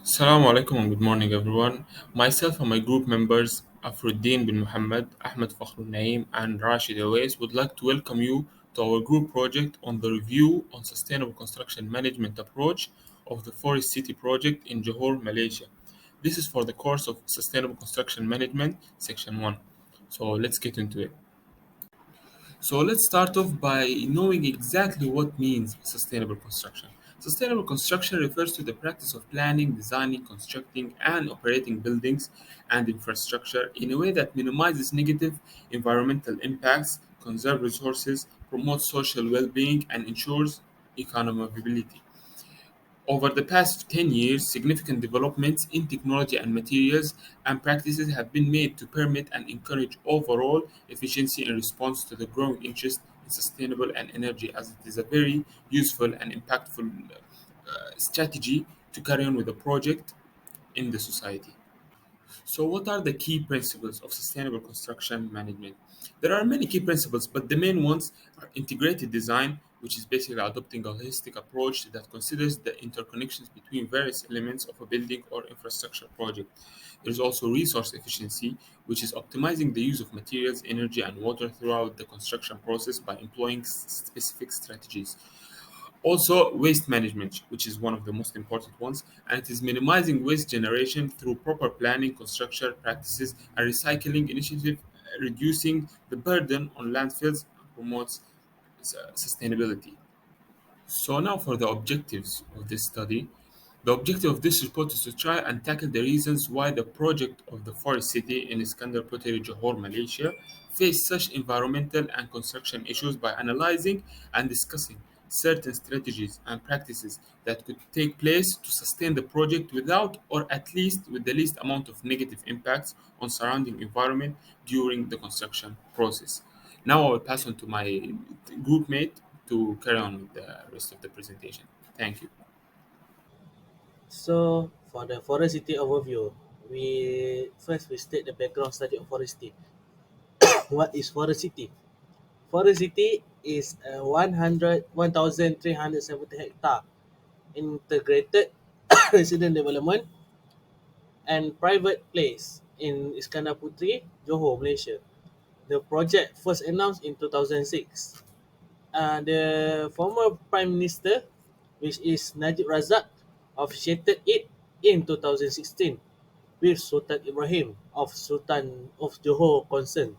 Assalamu alaikum and good morning, everyone. Myself and my group members, Afruddin bin Muhammad, Ahmed Fakhrul Naim, and Rashid Awais, would like to welcome you to our group project on the review on sustainable construction management approach of the Forest City project in Johor, Malaysia. This is for the course of Sustainable Construction Management, Section 1. So let's get into it. So let's start off by knowing exactly what means sustainable construction. Sustainable construction refers to the practice of planning, designing, constructing, and operating buildings and infrastructure in a way that minimizes negative environmental impacts, conserves resources, promotes social well-being, and ensures economic viability. Over the past 10 years, significant developments in technology and materials and practices have been made to permit and encourage overall efficiency in response to the growing interest in sustainable and energy, as it is a very useful and impactful strategy to carry on with the project in the society. So, what are the key principles of sustainable construction management? There are many key principles, but the main ones are integrated design, which is basically adopting a holistic approach that considers the interconnections between various elements of a building or infrastructure project. There's also resource efficiency, which is optimizing the use of materials, energy, and water throughout the construction process by employing specific strategies. Also, waste management, which is one of the most important ones, and it is minimizing waste generation through proper planning, construction practices, and recycling initiative, reducing the burden on landfills and promotes sustainability. So now for the objectives of this study. The objective of this report is to try and tackle the reasons why the project of the forest city in Iskandar Poteri, Johor, Malaysia, faced such environmental and construction issues by analyzing and discussing certain strategies and practices that could take place to sustain the project without or at least with the least amount of negative impacts on surrounding environment during the construction process. Now I will pass on to my group mate to carry on with the rest of the presentation. Thank you. So for the Forest City overview, we state the background study of Forest City. What is Forest City? Forest City is a 1,370 hectare integrated resident development and private place in Iskandar Puteri, Johor, Malaysia. The project first announced in 2006. The former Prime Minister, which is Najib Razak, officiated it in 2016 with Sultan Ibrahim of Sultan of Johor concerned.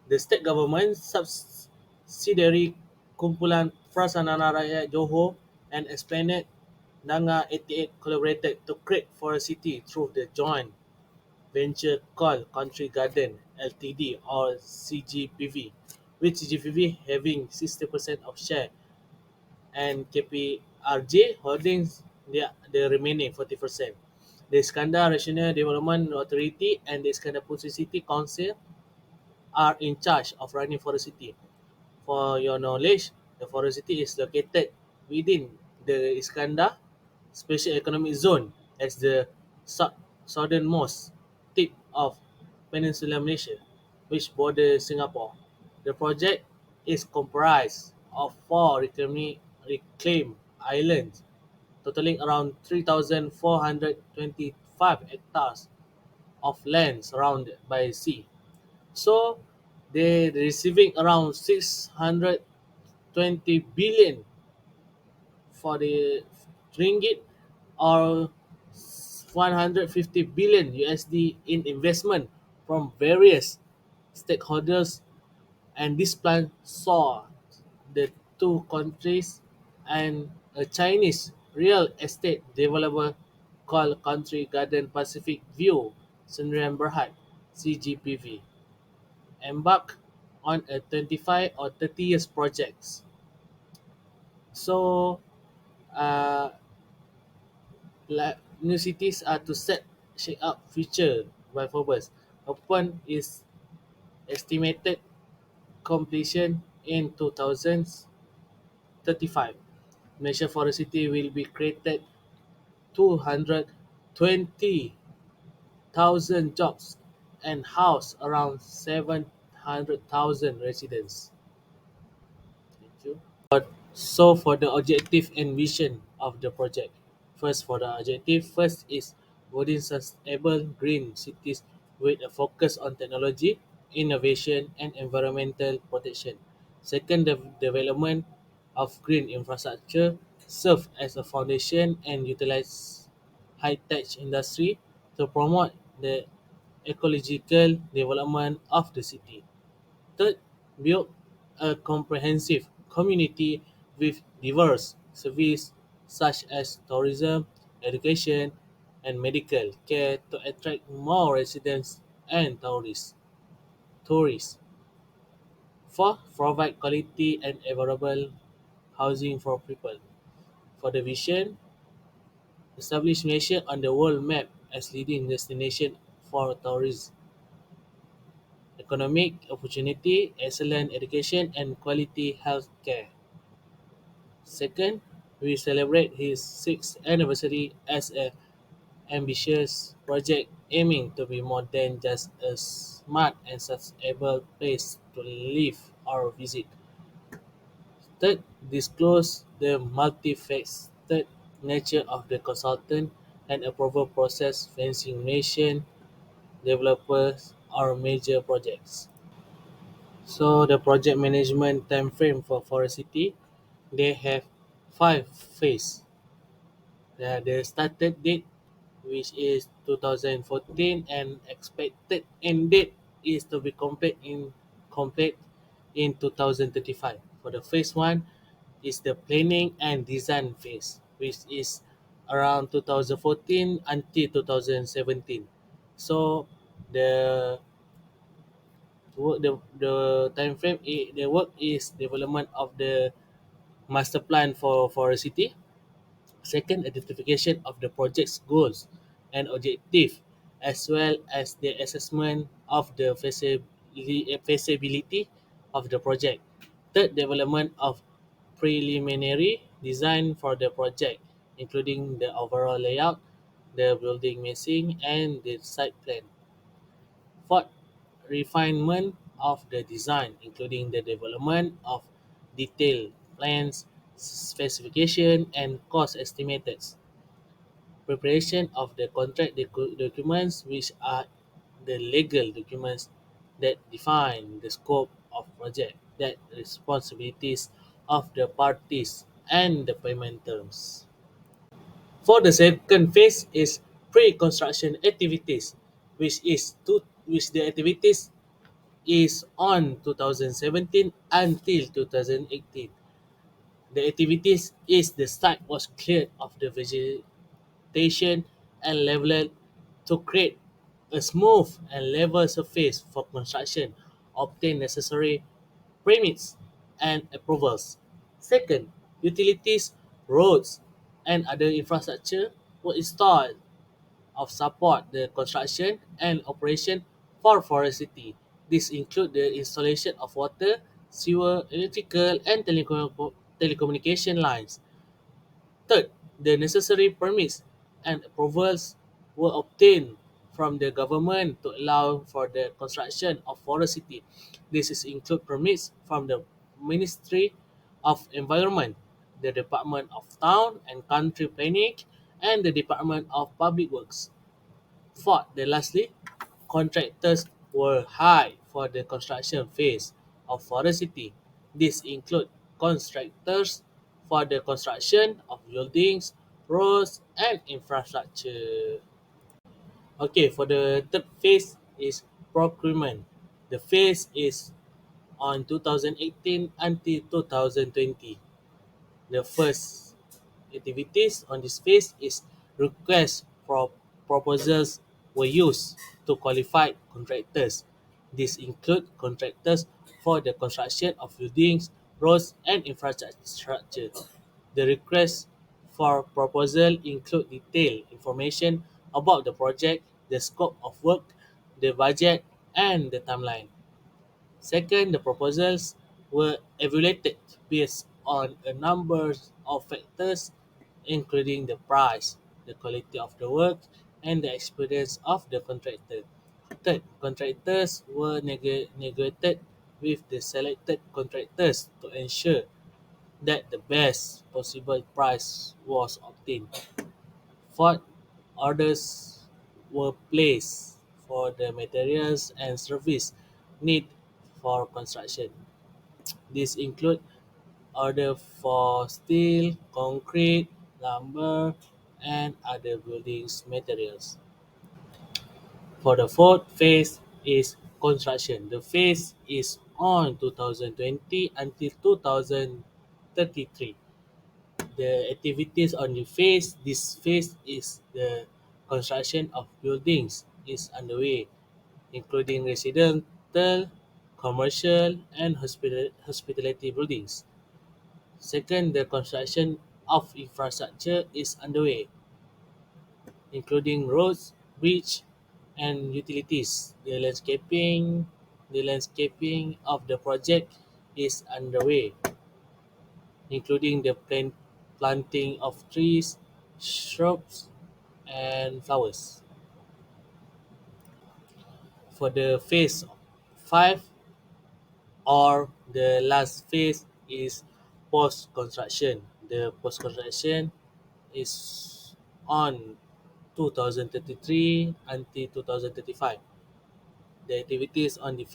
The state government subsidiary Kumpulan Prasarana Rakyat Johor and Esplanade Nanga 88 collaborated to create Forest City through the joint venture called Country Garden Ltd or CGPV, with CGPV having 60% of share and KPRJ holding the remaining 40%. The Iskandar Regional Development Authority and the Iskandar Puteri City Council are in charge of running Forest City. For your knowledge, the Forest City is located within the Iskandar Special Economic Zone as the southernmost tip of Peninsula Malaysia, which borders Singapore. The project is comprised of four reclaimed islands, totaling around 3,425 hectares of land surrounded by sea. So they're receiving around 620 billion for the ringgit or 150 billion USD in investment from various stakeholders, and this plan saw the two countries and a Chinese real estate developer called Country Garden Pacific View Sdn Berhad CGPV embark on a 25 or 30 years projects. So uh, new cities are to set shake up future by Forbes. Upon is estimated completion in 2035. Malaysia Forest City will be created 220,000 jobs and house around 700,000 residents. Thank you. So for the objective and vision of the project. First, for the objective, first is building sustainable green cities with a focus on technology, innovation, and environmental protection. Second, the development of green infrastructure serve as a foundation and utilize high-tech industry to promote the ecological development of the city. Third, build a comprehensive community with diverse services such as tourism, education, and medical care to attract more residents and tourists. Fourth, provide quality and affordable housing for people. For the vision, establish Malaysia on the world map as leading destination for tourists, economic opportunity, excellent education, and quality health care. Second, we celebrate his sixth anniversary as an ambitious project aiming to be more than just a smart and sustainable place to live or visit. Third, disclose the multifaceted nature of the consultant and approval process facing nation, developers, or major projects. So the project management time frame for Forest City, they have 5 phases. The started date, which is 2014, and expected end date is to be complete in 2035. For the phase one is the planning and design phase, which is around 2014 until 2017. So the the time frame the work is development of the master plan for a city. Second, identification of the project's goals and objective, as well as the assessment of the feasibility of the project. Third, development of preliminary design for the project, including the overall layout, the building massing, and the site plan. Fourth, refinement of the design, including the development of detailed plans, specification, and cost estimates. Preparation of the contract documents, which are the legal documents that define the scope of project, the responsibilities of the parties, and the payment terms. For the second phase is pre-construction activities, which the activities is on 2017 until 2018. The activities is the site was cleared of the vegetation and leveled to create a smooth and level surface for construction, obtain necessary permits and approvals. Second, utilities, roads, and other infrastructure were installed of support the construction and operation for Forest City. This include the installation of water, sewer, electrical, and telecommunication lines. Third, the necessary permits and approvals were obtained from the government to allow for the construction of Forest City. This is include permits from the Ministry of Environment, the Department of Town and Country Planning, and the Department of Public Works. Fourth, then lastly, contractors were hired for the construction phase of Forest City. This include contractors for the construction of buildings, roads, and infrastructure. Okay, for the third phase is procurement. The phase is on 2018 until 2020. The first activities on this phase is requests for proposals were used to qualify contractors. These include contractors for the construction of buildings, roads, and infrastructure. The requests for proposal include detailed information about the project, the scope of work, the budget, and the timeline. Second, the proposals were evaluated based on a number of factors, including the price, the quality of the work, and the experience of the contractor. Third, contractors were negotiated with the selected contractors to ensure that the best possible price was obtained. Fourth, orders were placed for the materials and service need for construction. These include order for steel, concrete, lumber, and other buildings materials. For the fourth phase is construction. The phase is on 2020 until 2033. The activities on this phase is the construction of buildings is underway, including residential, commercial, and hospitality buildings. Second, the construction of infrastructure is underway, including roads, bridge, and utilities. The landscaping of the project is underway, including the planting of trees, shrubs, and flowers. For the phase 5 or the last phase is post construction. The post construction is on 2033 until 2035. The activities on this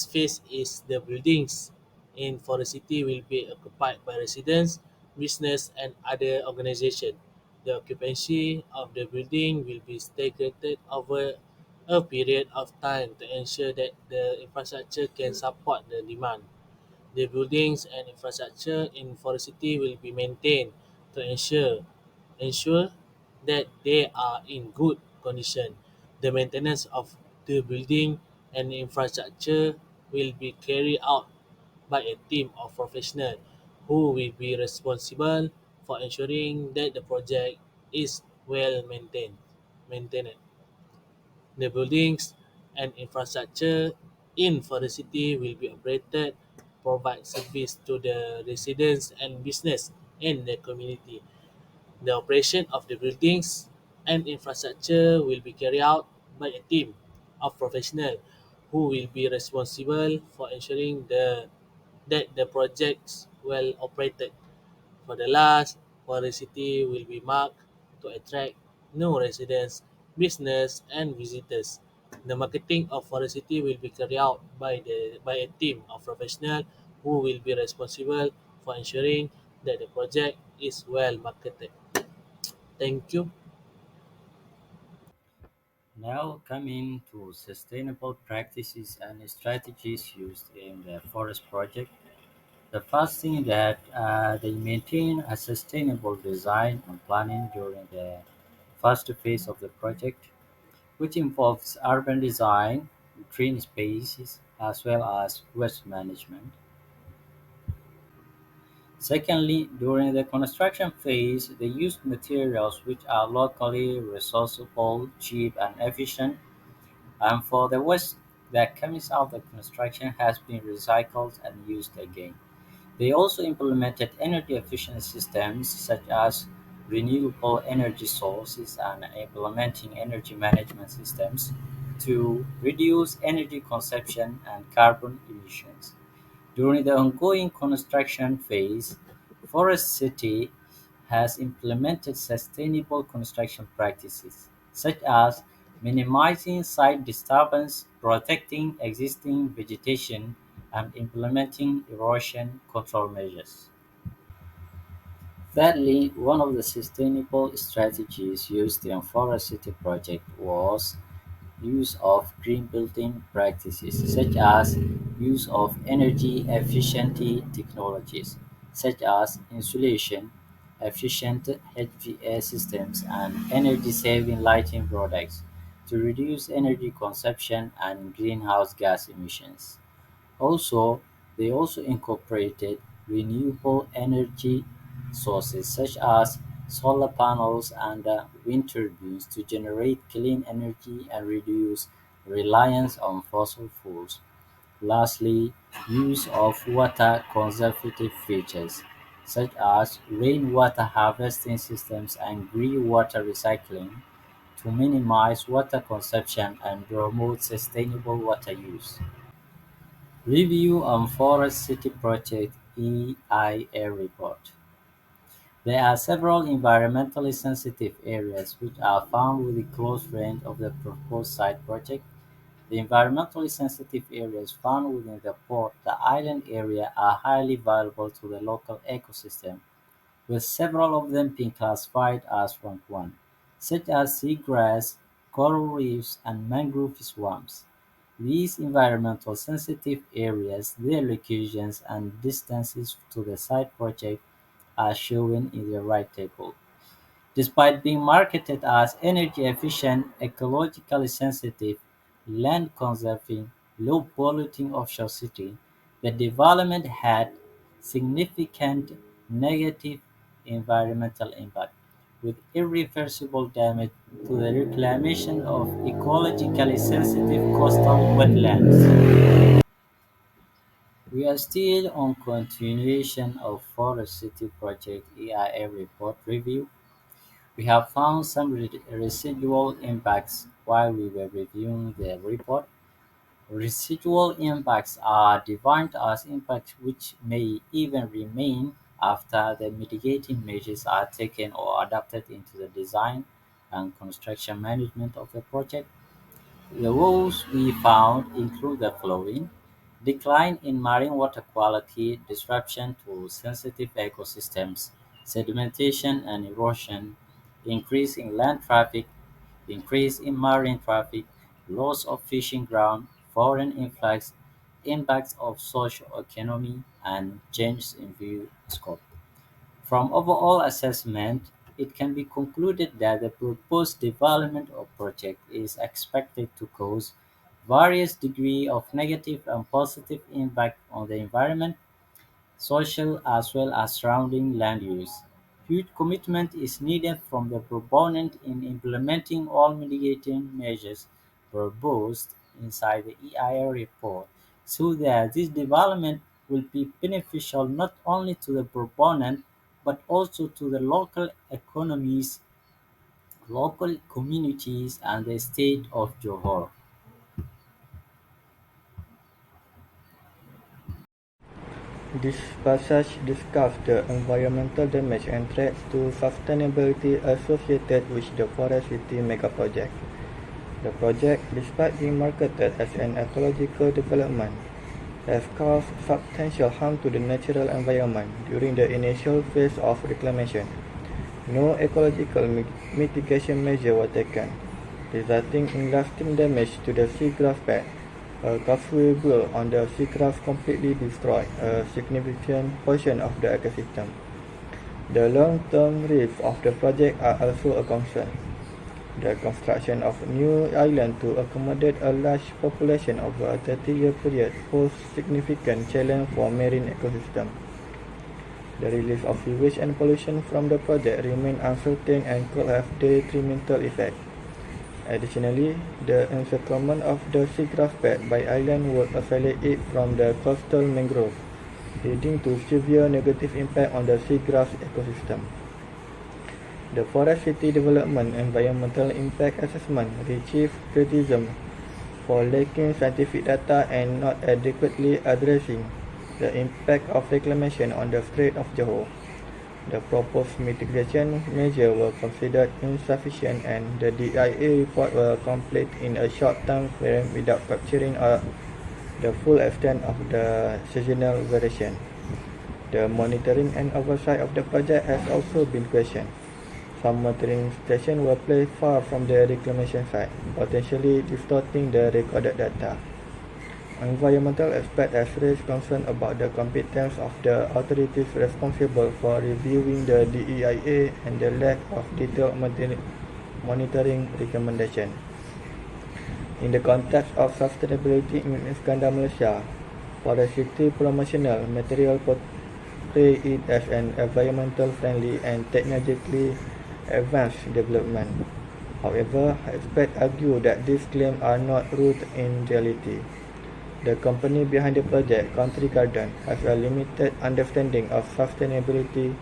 phase is the buildings in Forest City will be occupied by residents, business, and other organizations. The occupancy of the building will be staggered over a period of time to ensure that the infrastructure can support the demand. The buildings and infrastructure in Forest City will be maintained to ensure that they are in good condition. The maintenance of the building and infrastructure will be carried out by a team of professionals who will be responsible for ensuring that the project is well maintained. The buildings and infrastructure in Forest City will be operated, provide service to the residents and business in the community. The operation of the buildings and infrastructure will be carried out by a team of professionals who will be responsible for ensuring that the projects well operated. For the last, Forest City will be marked to attract new residents, business, and visitors. The marketing of Forest City will be carried out by a team of professionals who will be responsible for ensuring that the project is well marketed. Thank you. Now coming to sustainable practices and strategies used in the forest project. The first thing that they maintain a sustainable design and planning during the first phase of the project, which involves urban design, green spaces, as well as waste management. Secondly, during the construction phase, they use materials which are locally resourceable, cheap, and efficient, and for the waste that comes out of construction has been recycled and used again. They also implemented energy-efficient systems such as renewable energy sources and implementing energy management systems to reduce energy consumption and carbon emissions. During the ongoing construction phase, Forest City has implemented sustainable construction practices, such as minimizing site disturbance, protecting existing vegetation, and implementing erosion control measures. Thirdly, one of the sustainable strategies used in Forest City project was use of green building practices, such as use of energy efficiency technologies, such as insulation, efficient HVAC systems, and energy-saving lighting products to reduce energy consumption and greenhouse gas emissions. Also, they also incorporated renewable energy sources such as solar panels and wind turbines to generate clean energy and reduce reliance on fossil fuels. Lastly, use of water conservative features such as rainwater harvesting systems and green water recycling to minimize water consumption and promote sustainable water use. Review on Forest City Project EIA report. There are several environmentally sensitive areas which are found within close range of the proposed site project. The environmentally sensitive areas found within the island area are highly valuable to the local ecosystem, with several of them being classified as Rank 1, such as seagrass, coral reefs, and mangrove swamps. These environmental sensitive areas, their locations and distances to the site project are shown in the right table. Despite being marketed as energy-efficient, ecologically sensitive, land-conserving, low-polluting offshore city, the development had significant negative environmental impact, with irreversible damage to the reclamation of ecologically sensitive coastal wetlands. We are still on continuation of Forest City Project EIA report review. We have found some residual impacts while we were reviewing the report. Residual impacts are defined as impacts which may even remain after the mitigating measures are taken or adapted into the design and construction management of the project. The woes we found include the following: decline in marine water quality, disruption to sensitive ecosystems, sedimentation and erosion, increase in land traffic, increase in marine traffic, loss of fishing ground, foreign influx, impacts of socio-economy, and changes in view scope. From overall assessment, it can be concluded that the proposed development or project is expected to cause various degrees of negative and positive impact on the environment, social as well as surrounding land use. Huge commitment is needed from the proponent in implementing all mitigating measures proposed inside the EIA report so that this development will be beneficial not only to the proponent but also to the local economies, local communities, and the state of Johor. This passage discusses the environmental damage and threats to sustainability associated with the Forest City megaproject. The project, despite being marketed as an ecological development, has caused substantial harm to the natural environment during the initial phase of reclamation. No ecological mitigation measures were taken, resulting in lasting damage to the seagrass bed. A causeway built on the seagrass completely destroyed a significant portion of the ecosystem. The long-term risks of the project are also a concern. The construction of new island to accommodate a large population over a 30-year period poses significant challenge for marine ecosystem. The release of sewage and pollution from the project remain uncertain and could have detrimental effects. Additionally, the encirclement of the seagrass bed by island would isolate it from the coastal mangrove, leading to severe negative impact on the seagrass ecosystem. The Forest City Development Environmental Impact Assessment received criticism for lacking scientific data and not adequately addressing the impact of reclamation on the Strait of Johor. The proposed mitigation measures were considered insufficient and the DIA report was complete in a short time frame without capturing the full extent of the seasonal variation. The monitoring and oversight of the project has also been questioned. Some monitoring stations were placed far from the reclamation site, potentially distorting the recorded data. Environmental experts have raised concern about the competence of the authorities responsible for reviewing the DEIA and the lack of detailed monitoring recommendation. In the context of sustainability in Iskandar, Malaysia, Forest City promotional material portray it as an environmental friendly and technologically advanced development. However, experts argue that these claims are not rooted in reality. The company behind the project, Country Garden, has a limited understanding of sustainability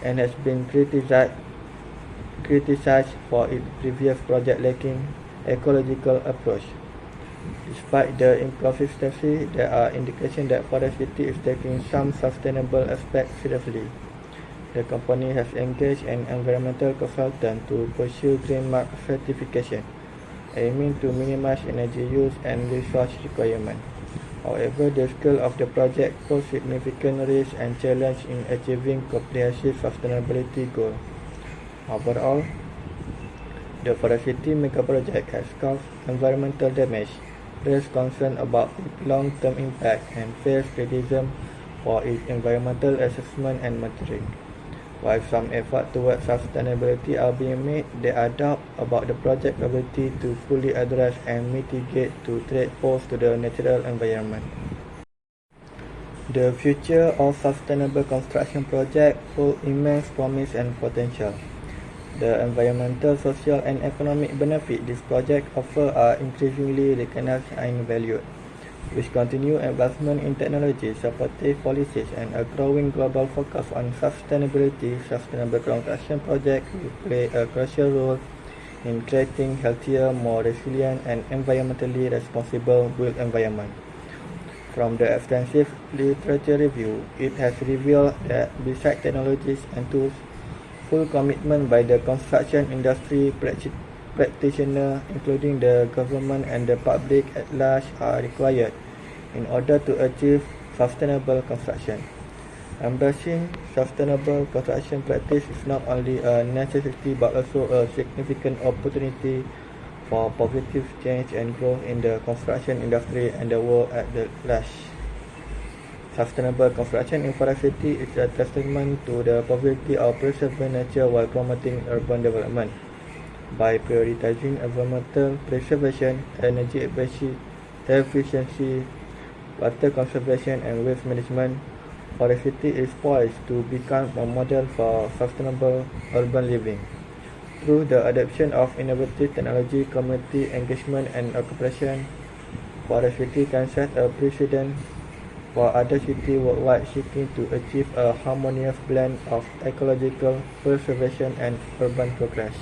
and has been criticized for its previous project lacking ecological approach. Despite the inconsistency, there are indications that Forest City is taking some sustainable aspects seriously. the company has engaged an environmental consultant to pursue Green Mark certification, aiming to minimize energy use and resource requirement. However, the scale of the project poses significant risks and challenges in achieving comprehensive sustainability goals. Overall, the Forest City megaproject has caused environmental damage, raised concern about its long-term impact, and faced criticism for its environmental assessment and monitoring. While some efforts towards sustainability are being made, there are doubts about the project's ability to fully address and mitigate the threat posed to the natural environment. The future of sustainable construction projects holds immense promise and potential. The environmental, social, and economic benefits this project offers are increasingly recognized and valued. With continued advancement in technology, supportive policies, and a growing global focus on sustainability, sustainable construction projects will play a crucial role in creating healthier, more resilient, and environmentally responsible built environment. From the extensive literature review, it has revealed that besides technologies and tools, full commitment by the construction industry practitioners, including the government and the public at large, are required in order to achieve sustainable construction. Embracing sustainable construction practice is not only a necessity but also a significant opportunity for positive change and growth in the construction industry and the world at large. Sustainable construction in Forest City is a testament to the possibility of preserving nature while promoting urban development. By prioritizing environmental preservation, energy efficiency, water conservation, and waste management, Forest City is poised to become a model for sustainable urban living. Through the adoption of innovative technology, community engagement, and cooperation, Forest City can set a precedent for other cities worldwide seeking to achieve a harmonious blend of ecological preservation and urban progress.